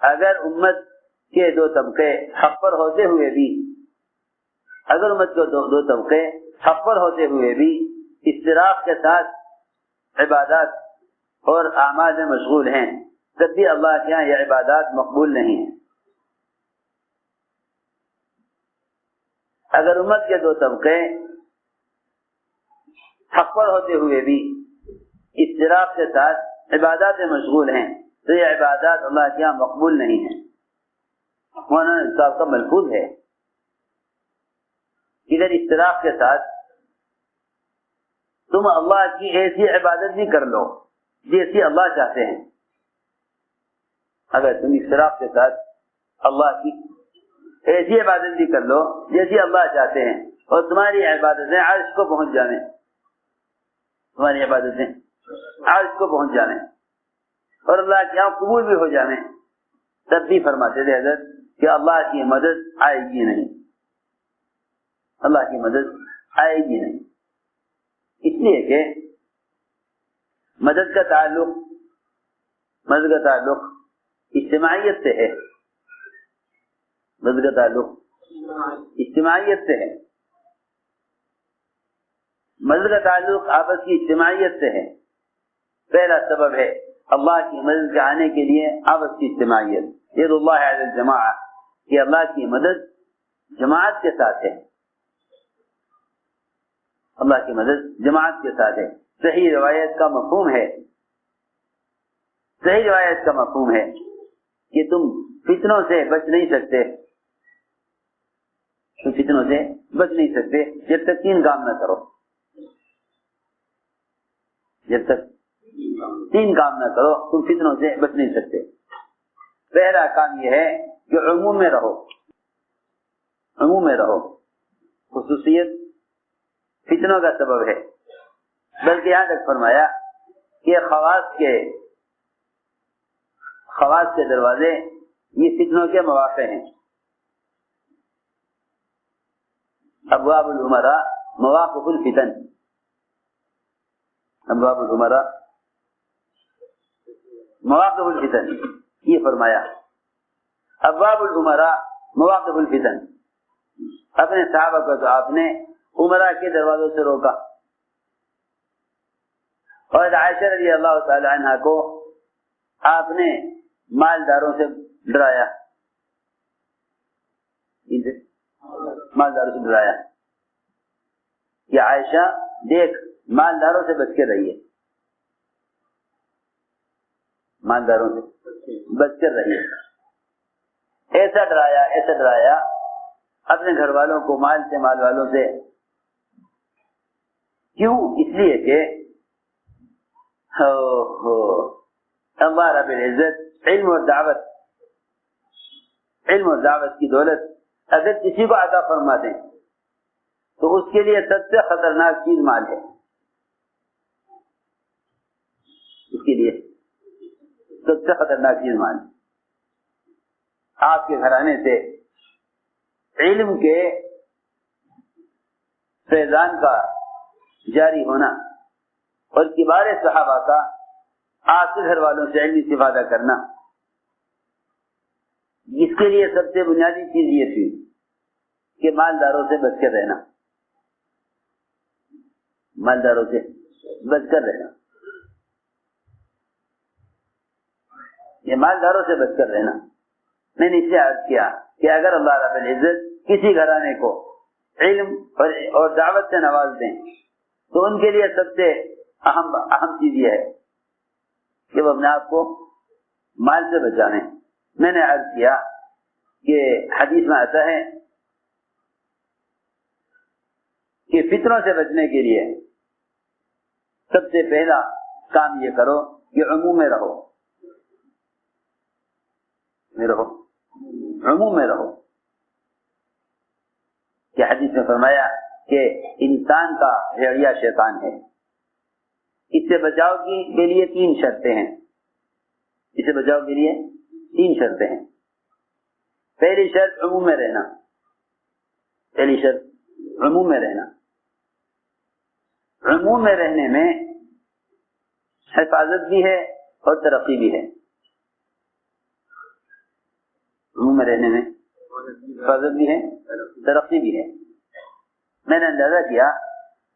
اگر امت کے دو طبقے حق پر ہوتے ہوئے بھی اشتراک کے ساتھ عبادات اور اعمال میں مشغول ہیں، تب بھی اللہ کے یہاں یہ عبادات مقبول نہیں ہیں۔ اگر امت کے دو طبقے حق پر ہوتے ہوئے بھی اشتراک کے ساتھ عبادات میں مشغول ہیں تو یہ عبادات اللہ کے یہاں مقبول نہیں ہیں۔ مولانا صاحب کا ملفوظ ہے، ادھر اشتراک کے ساتھ تم اللہ کی ایسی عبادت بھی کر لو جیسی اللہ چاہتے ہیں۔ اگر تم اشتراک کے ساتھ اللہ کی ایسی عبادت بھی کر لو جیسی اللہ چاہتے ہیں اور تمہاری عبادتیں عرش کو پہنچ جانے، اور اللہ کے یہاں قبول بھی ہو جانے، تب بھی فرماتے تھے حضرت کہ اللہ کی مدد آئے گی نہیں، اللہ کی مدد آئے گی نہیں، اس لیے کہ مدد کا تعلق اجتماعیت سے ہے، مدد کا تعلق اجتماعیت سے ہے، مدد کا تعلق آپس کی اجتماعیت سے ہے۔ پہلا سبب ہے اللہ کی مدد کے آنے کے لیے آپس کی اجتماعیت، ید اللہ علی الجماعہ، کہ اللہ کی مدد جماعت کے ساتھ ہے، اللہ کی مدد جماعت کے ساتھ ہے۔ صحیح روایت کا مفہوم ہے کہ تم فتنوں سے بچ نہیں سکتے جب تک تین کام نہ کرو، تم فتنوں سے بچ نہیں سکتے۔ پہلا کام یہ ہے کہ عموم میں رہو، خصوصیت فتنوں کا سبب ہے، بلکہ یہاں تک فرمایا کہ خواص کے دروازے یہ فتنوں کے مواقع ہیں۔ ابواب الامراء مواقف الفتن، یہ فرمایا ابواب الامراء مواقف الفتن۔ اپنے صحابہ کو تو آپ نے عمرہ کے دروازوں سے روکا، اور عائشہ رضی اللہ تعالی عنہ کو آپ نے مالداروں سے ڈرایا، کہ عائشہ دیکھ مالداروں سے بچ کے رہیے، ایسا ڈرایا اپنے گھر والوں کو، مال والوں سے۔ کیوں؟ اس لیے کہ اللہ رب العزت علم اور دعوت کی دولت اگر کسی کو عطا فرما دیں تو اس کے لیے سب سے خطرناک چیز مال ہے، آپ کے گھرانے سے علم کے فیضان کا جاری ہونا اور کبار صحابہ کا آپ کے گھر والوں سے علمی استفادہ کرنا، اس کے لیے سب سے بنیادی چیز یہ تھی کہ مالداروں سے بچ کر رہنا، یہ مالداروں سے بچ کر رہنا۔ میں نے اس سے عرض کیا کہ اگر اللہ رب العزت کسی گھرانے کو علم اور دعوت سے نواز دیں تو ان کے لیے سب سے اہم چیز یہ ہے کہ وہ اپنے آپ کو مال سے بچانے۔ میں نے عرض کیا کہ حدیث میں آتا ہے کہ فتنوں سے بچنے کے لیے سب سے پہلا کام یہ کرو کہ عموم میں رہو، کہ حدیث میں فرمایا کہ انسان کا بھیڑیا شیطان ہے، اس سے بچاؤ کے لیے تین شرطیں ہیں، پہلی شرط عموم میں رہنا، عموم میں رہنے میں حفاظت بھی ہے اور ترقی بھی ہے۔ عموم میں رہنے میں فضل بھی ہے، ترقی بھی ہے۔ میں نے اندازہ کیا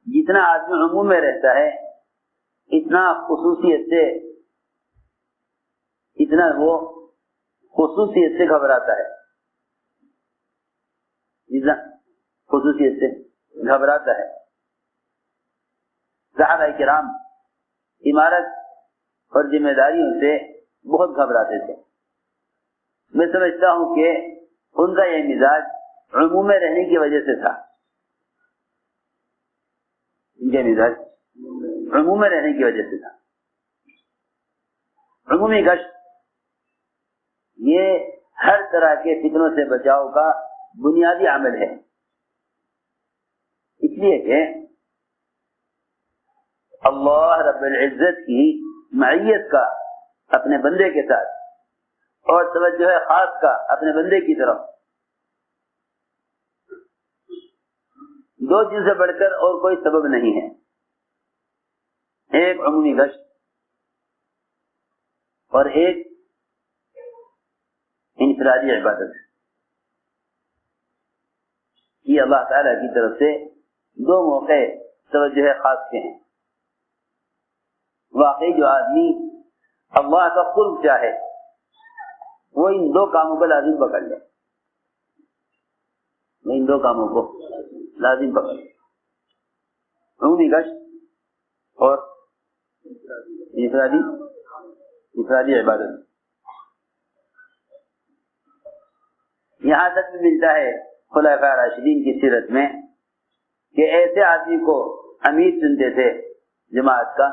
جتنا آدمی عموم میں رہتا ہے اتنا وہ خصوصیت سے گھبراتا ہے، جتنا خصوصیت سے گھبراتا ہے۔ صحابہ کرام عمارت اور ذمہ داریوں سے بہت گھبراتے تھے۔ میں سمجھتا ہوں کہ ان کا یہ مزاج عموم میں رہنے کی وجہ سے تھا، ان کا مزاج عموم میں رہنے کی وجہ سے تھا۔ عمومی گشت یہ ہر طرح کے فتنوں سے بچاؤ کا بنیادی عمل ہے، اس لیے کہ اللہ رب العزت کی معیت کا اپنے بندے کے ساتھ اور توجہ خاص کا اپنے بندے کی طرف، دو چیز سے بڑھ کر اور کوئی سبب نہیں ہے۔ ایک عمومی گشت اور ایک انفرادی عبادت، یہ اللہ تعالیٰ کی طرف سے دو موقع توجہ خاص کے ہیں۔ واقعی جو آدمی اللہ کا قرب چاہے وہ ان دو کاموں کو لازم پکڑ لے، وہ ان دو کاموں کو لازم پکڑ لے، عمومی گشت اور انفرادی عبادت۔ یہاں تک بھی ملتا ہے خلفاء راشدین کی سیرت میں کہ ایسے آدمی کو امیر چنتے تھے جماعت کا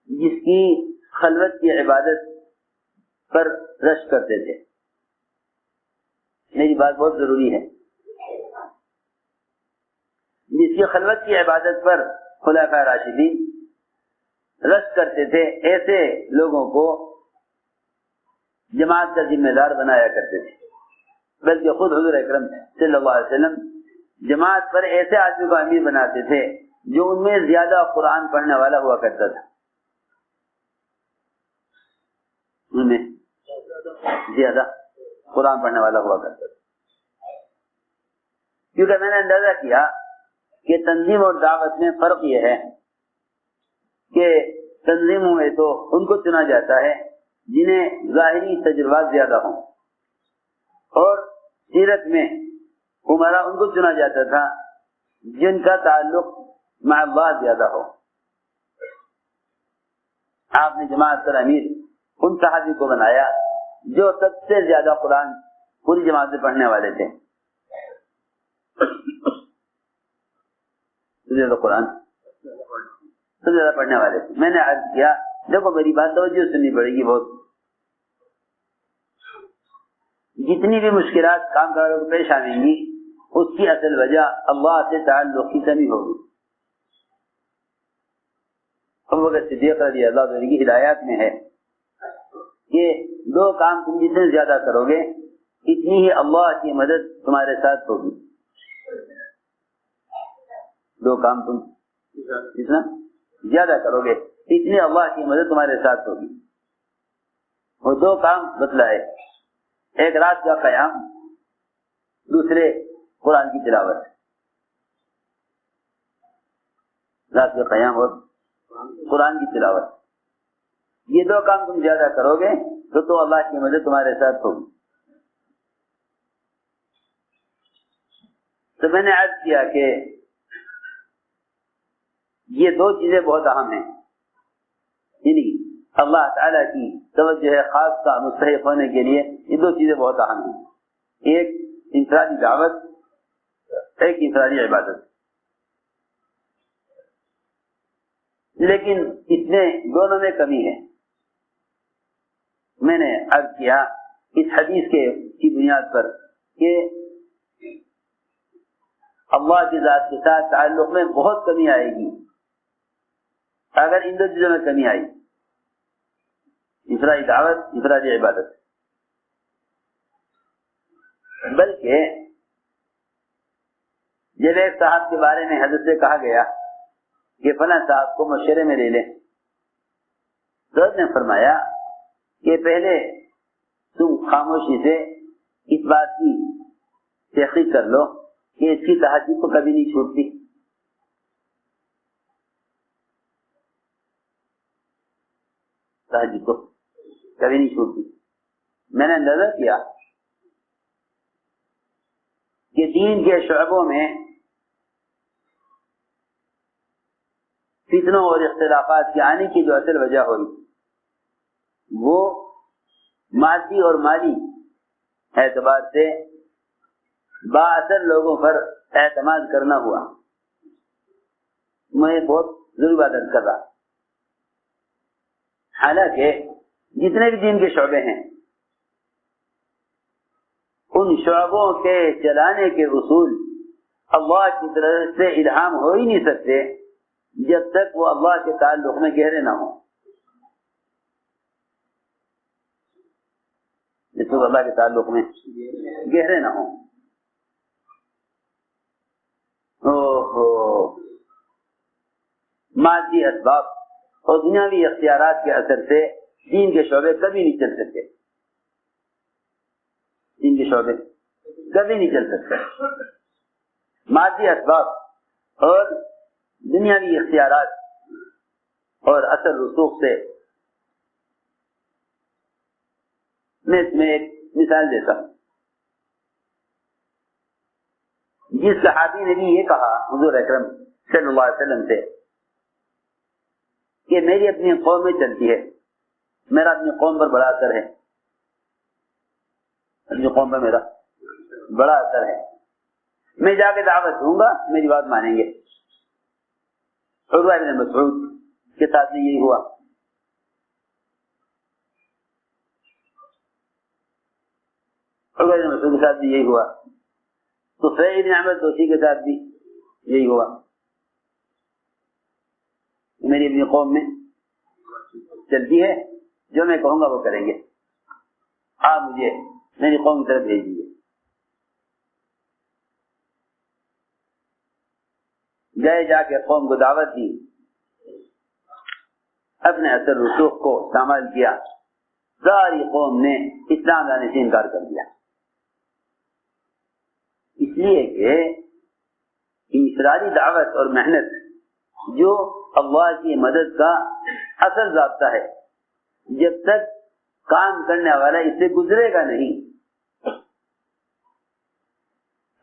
جس کی خلوت کی عبادت پر رشک کرتے تھے۔ میری بات بہت ضروری ہے، جس کی خلوت کی عبادت پر خلفاء راشدین رشک کرتے تھے، ایسے لوگوں کو جماعت کا ذمہ دار بنایا کرتے تھے۔ بلکہ خود حضور اکرم صلی اللہ علیہ وسلم جماعت پر ایسے آدمی کو امیر بناتے تھے جو ان میں زیادہ قرآن پڑھنے والا ہوا کرتا تھا، ان میں زیادہ قرآن پڑھنے والا ہوا کرتا تھا۔ کیونکہ میں نے اندازہ کیا کہ تنظیم اور دعوت میں فرق یہ ہے کہ تنظیموں میں تو ان کو چنا جاتا ہے جنہیں ظاہری تجربات زیادہ ہوں، اور سیرت میں عمرا ان کو چنا جاتا تھا جن کا تعلق مع اللہ زیادہ ہو۔ آپ نے جماعت پر امیر ان صحابی کو بنایا جو سب سے زیادہ قرآن پوری جماعت سے پڑھنے والے تھے، زیادہ قرآن سب سے زیادہ پڑھنے والے تھے۔ میں نے عرض کیا دیکھو میری بات توجہ سننی پڑے گی، بہت جتنی بھی مشکلات کام کاروں کو پیش آئیں گی اس کی اصل وجہ اللہ سے تعلق کی کمی ہوگی۔ ابوبکر صدیق رضی اللہ عنہ کی ہدایات میں ہے کہ دو کام تم جتنے زیادہ کرو گے اتنی ہی اللہ کی مدد تمہارے ساتھ ہوگی۔ دو کام تم جتنا زیادہ کرو گے اتنی اللہ کی مدد تمہارے ساتھ ہوگی۔ وہ دو کام بتلائے، ایک رات کا قیام، دوسرے قرآن کی تلاوت۔ رات کا قیام اور قرآن کی تلاوت، یہ دو کام تم زیادہ کرو گے تو اللہ کی مدد تمہارے ساتھ ہوگی۔ تو میں نے عرض کیا کہ یہ دو چیزیں بہت اہم ہیں، یعنی اللہ تعالیٰ کی توجہ خاص کا مستحق ہونے کے لیے یہ دو چیزیں بہت اہم ہیں، ایک انفرادی دعوت، ایک انفرادی عبادت۔ لیکن اس میں دونوں میں کمی ہے۔ میں نے عرض کیا اس حدیث کی بنیاد پر کہ اللہ کی ذات کے ساتھ تعلق میں بہت کمی آئے گی اگر ان دو چیزوں میں کمی آئی، انفرادی دعوت، انفرادی عبادت۔ بلکہ جب ایک صاحب کے بارے میں حضرت سے کہا گیا کہ فلاں صاحب کو مشورے میں لے لیں، تو حضرت نے فرمایا کہ پہلے تم خاموشی سے اس بات کی تحقیق کر لو کہ اس کی تہجد تو کبھی نہیں چھوٹتی. تہجد تو کبھی نہیں چھوٹتی. میں نے اندازہ کیا کہ دین کے شعبوں میں فتنوں اور اختلافات کے آنے کی جو اصل وجہ ہوئی وہ مادی اور مالی اعتبار سے بااثر لوگوں پر اعتماد کرنا ہوا. میں بہت ضروری بات کر رہا. حالانکہ جتنے بھی دین کے شعبے ہیں ان شعبوں کے چلانے کے اصول اللہ کی طرف سے الہام ہو ہی نہیں سکتے جب تک وہ اللہ کے تعلق میں گہرے نہ ہوں. جب تک اللہ کے تعلق میں گہرے نہ ہوں. مادی اسباب اور دنیاوی اختیارات کے اثر سے دین کے شعبے کبھی نہیں چل سکتے. دین کے شعبے کبھی نہیں چل سکتے. مادی اسباب اور دنیاوی اختیارات اور اثر رسوخ سے میں اس میں ایک مثال دیتا ہوں. جس صحابی نے بھی یہ کہا حضور اکرم صلی اللہ علیہ وسلم سے کہ میری اپنی قوم میں چلتی ہے, میرا اپنی قوم پر بڑا اثر ہے, اپنی قوم پر میرا بڑا اثر ہے, میں جا کے دعوت دوں گا میری بات مانیں گے. عروہ بن مسعود کے ساتھ بھی یہی ہوا. عروہ بن مسعود کے ساتھ بھی یہی ہوا. طفیل بن عمرو دوسی کے ساتھ بھی یہی ہوا. میری اپنی قوم میں چلتی ہے, جو میں کہوں گا وہ کریں گے, آپ مجھے میری قوم کی طرف بھیج دیجیے. گئے, جا کے قوم کو دعوت دی, اپنے اثر رسوخ کو استعمال کیا. ساری قوم نے اسلام لانے سے انکار کر دیا, اس لیے کہ انفرادی دعوت اور محنت جو اللہ کی مدد کا اصل ضابطہ ہے, جب تک کام کرنے والا اس سے گزرے گا نہیں,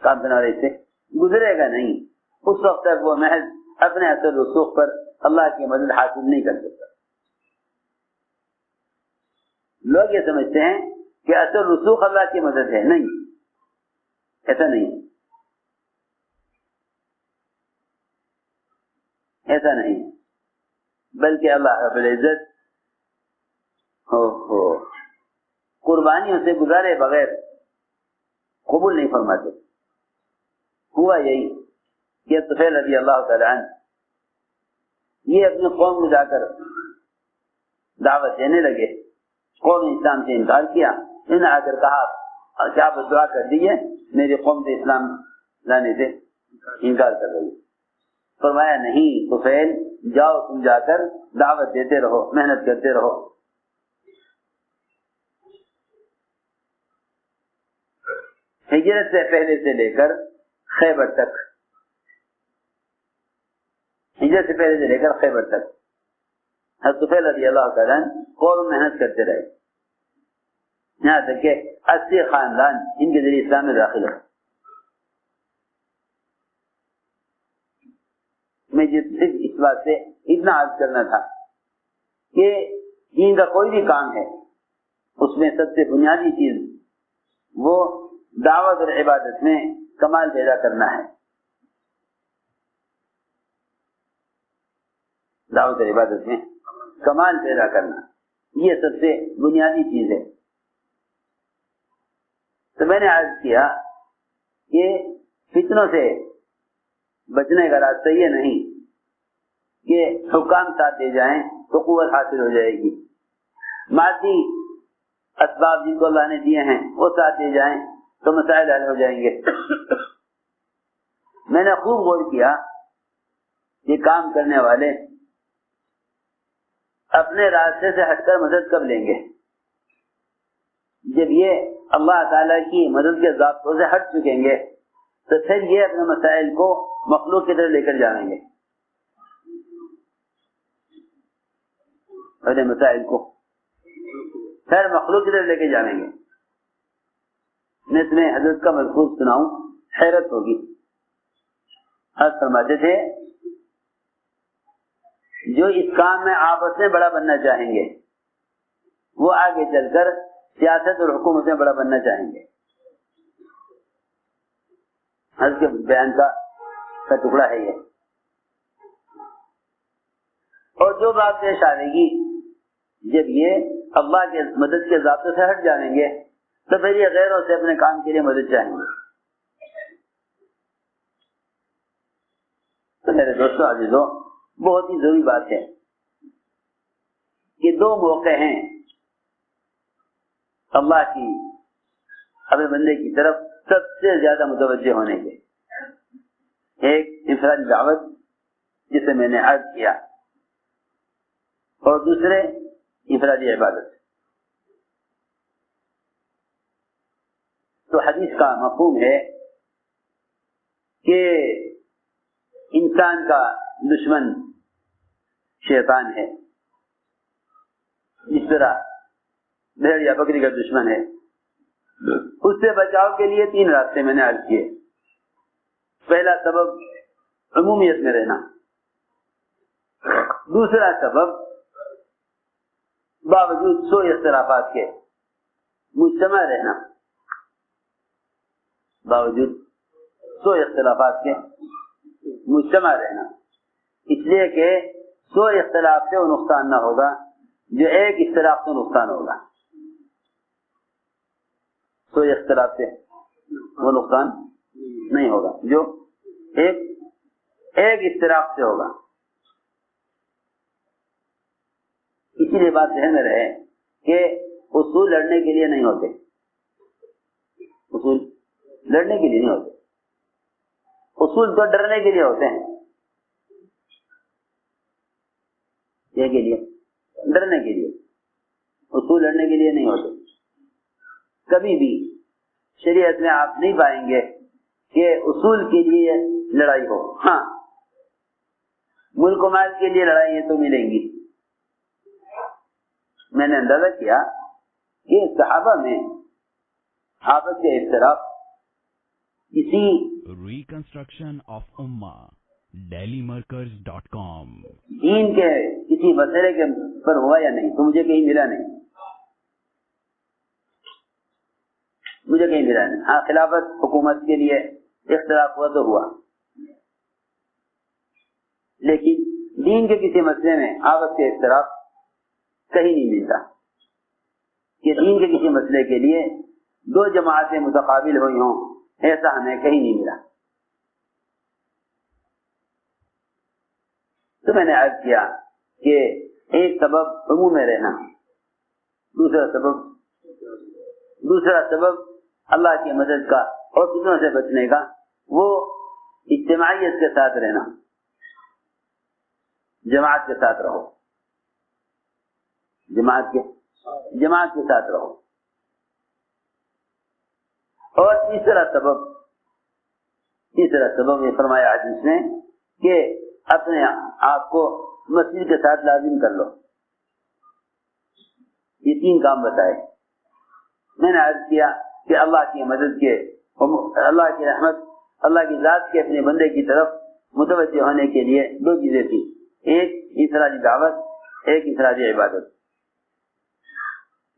کام کرنے والا اس سے گزرے گا نہیں, اس وقت تک وہ محض اپنے اثر رسوخ پر اللہ کی مدد حاصل نہیں کر سکتا. لوگ یہ سمجھتے ہیں کہ اثر رسوخ اللہ کی مدد ہے. نہیں, ایسا نہیں, ایسا نہیں, بلکہ اللہ رب العزت قربانیوں سے گزارے بغیر قبول نہیں فرماتے. ہوا یہی کہ طفیل رضی اللہ تعالی عنہ یہ اپنی قوم کو جا کر دعوت دینے لگے. قوم نے اسلام سے انکار کیا. انہوں نے آ کر کہا کہ آپ دعا کر دیجیے, میری قوم سے اسلام لانے سے انکار کر رہی ہے. فرمایا نہیں طفیل, جاؤ تم جا کر دعوت دیتے رہو, محنت کرتے رہو. ہجرت سے پہلے سے لے کر خیبر تک, ہجرت سے پہلے سے لے کر خیبر تک حضرت طفیل رضی اللہ تعالیٰ قوم محنت کرتے رہے, یہاں تک کہ 80 خاندان ان کے ذریعے اسلام میں داخل ہو. میں صرف اس بات سے اتنا عرض کرنا تھا کہ دین کا کوئی بھی کام ہے اس میں سب سے بنیادی چیز وہ دعوت اور عبادت میں کمال پیدا کرنا ہے. دعوت اور عبادت میں کمال پیدا کرنا یہ سب سے بنیادی چیز ہے. تو میں نے عرض کیا کہ فتنوں سے بچنے کا راستہ یہ نہیں کہ حکام ساتھ دے جائیں تو قوت حاصل ہو جائے گی, مادی اسباب جن کو اللہ نے دیے ہیں وہ ساتھ دے جائیں تو مسائل حل ہو جائیں گے. میں نے خوب غور کیا کہ کام کرنے والے اپنے راستے سے ہٹ کر مدد کب لیں گے. جب یہ اللہ تعالیٰ کی مدد کے ضابطوں سے ہٹ چکیں گے تو پھر یہ اپنے مسائل کو مخلوق کی طرف لے کر جائیں گے، اپنے مسائل کو پھر مخلوق کی طرف لے کے جائیں گے۔ میں تمہیں حضرت کا ملفوظ سناؤں، حیرت ہوگی۔ حضرت فرماتے تھے جو اس کام میں آپس میں بڑا بننا چاہیں گے وہ آگے چل کر سیاست اور حکومت میں بڑا بننا چاہیں گے۔ حضرت کے بیان کا ٹکڑا ہے یہ۔ اور جو بات پیش آئے گی جب یہ اللہ کے مدد کے ضابطے سے ہٹ جائیں گے تو پھر یہ غیروں سے اپنے کام کے لیے مدد چاہیں گے۔ تو میرے دوستوں عزیزوں، بہت ہی ضروری بات ہے کہ دو موقع ہیں اللہ کی اپنے بندے کی طرف سب سے زیادہ متوجہ ہونے کے۔ ایک انفرادی دعوت جسے میں نے عرض کیا، اور دوسرے انفرادی عبادت۔ تو حدیث کا مفہوم ہے کہ انسان کا دشمن شیطان ہے، جس طرح بھیڑ یا بکری کا دشمن ہے۔ اس سے بچاؤ کے لیے 3 راستے میں نے عرض کیے۔ پہلا سبب عمومیت میں رہنا، دوسرا سبب باوجود سو اختلافات کے مجتمع رہنا، باوجود سو اختلافات کے مجتمع رہنا، اس لیے کہ 100 اختلاف سے وہ نقصان نہ ہوگا جو ایک اختلاف سے نقصان ہوگا۔ 100 اختلاف سے وہ نقصان نہیں ہوگا جو ایک اختلاف سے ہوگا۔ اسی لیے بات ذہن میں رہے کہ اصول لڑنے کے لیے نہیں ہوتے، اصول لڑنے کے لیے نہیں ہوتے، اصول تو ڈرنے کے لیے ہوتے ہیں۔ یہ کے لیے ڈرنے کے لیے، اصول لڑنے کے لیے نہیں ہوتے۔ کبھی بھی شریعت میں آپ نہیں پائیں گے کہ اصول کے لیے لڑائی ہو۔ ہاں، ملک و مال کے لیے لڑائیاں تو ملیں گی۔ میں نے اندازہ کیا کہ صحابہ میں آپس کے اختلاف کسی ریکنسٹرکشن آف امہ dailymarkers.com دین کے کسی مسئلے کے پر ہوا یا نہیں تو مجھے کہیں ملا نہیں، مجھے کہیں ملا نہیں۔ ہاں، خلافت حکومت کے لیے اختلاف ہوا تو ہوا، لیکن دین کے کسی مسئلے میں آپس کے اختلاف کہیں نہیں ملتا کہ دین کے کسی مسئلے کے لیے 2 جماعتیں متقابل ہوئی ہوں، ایسا ہمیں کہیں نہیں ملا۔ تو میں نے عرض کیا کہ ایک سبب عموم میں رہنا، دوسرا سبب اللہ کی مدد کا اور فتنوں سے بچنے کا، وہ اجتماعیت کے ساتھ رہنا، جماعت کے ساتھ رہو، جماعت کے ساتھ رہو۔ اور تیسرا سبب یہ فرمایا حدیث نے کہ اپنے آپ کو مسجد کے ساتھ لازم کر لو۔ یہ 3 کام بتائے۔ میں نے عرض کیا کہ اللہ کی مدد کے، اللہ کی رحمت، اللہ کی ذات کے اپنے بندے کی طرف متوجہ ہونے کے لیے 2 چیزیں تھیں، ایک انفرادی دعوت، ایک انفرادی عبادت،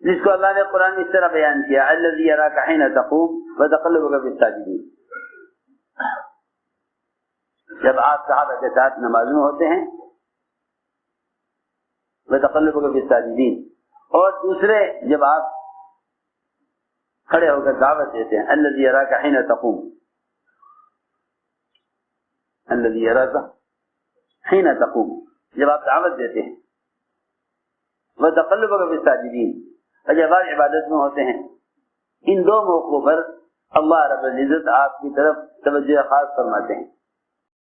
جس کو اللہ نے قرآن میں اس طرح بیان کیا، الذی یراک حین تقوم وتقلبک فی الساجدین۔ جب آپ صحابہ کے ساتھ نماز میں ہوتے ہیں وتقلبک فی الساجدین، اور دوسرے جب آپ کھڑے ہو کر دعوت دیتے ہیں، الذی یراک حین تقوم، الذی یراک حین تقوم، جب آپ دعوت دیتے ہیں، وتقلبک فی الساجدین، اور جب آپ عبادت میں ہوتے ہیں۔ ان 2 موقعوں پر اللہ رب العزت آپ کی طرف توجہ خاص فرماتے ہیں۔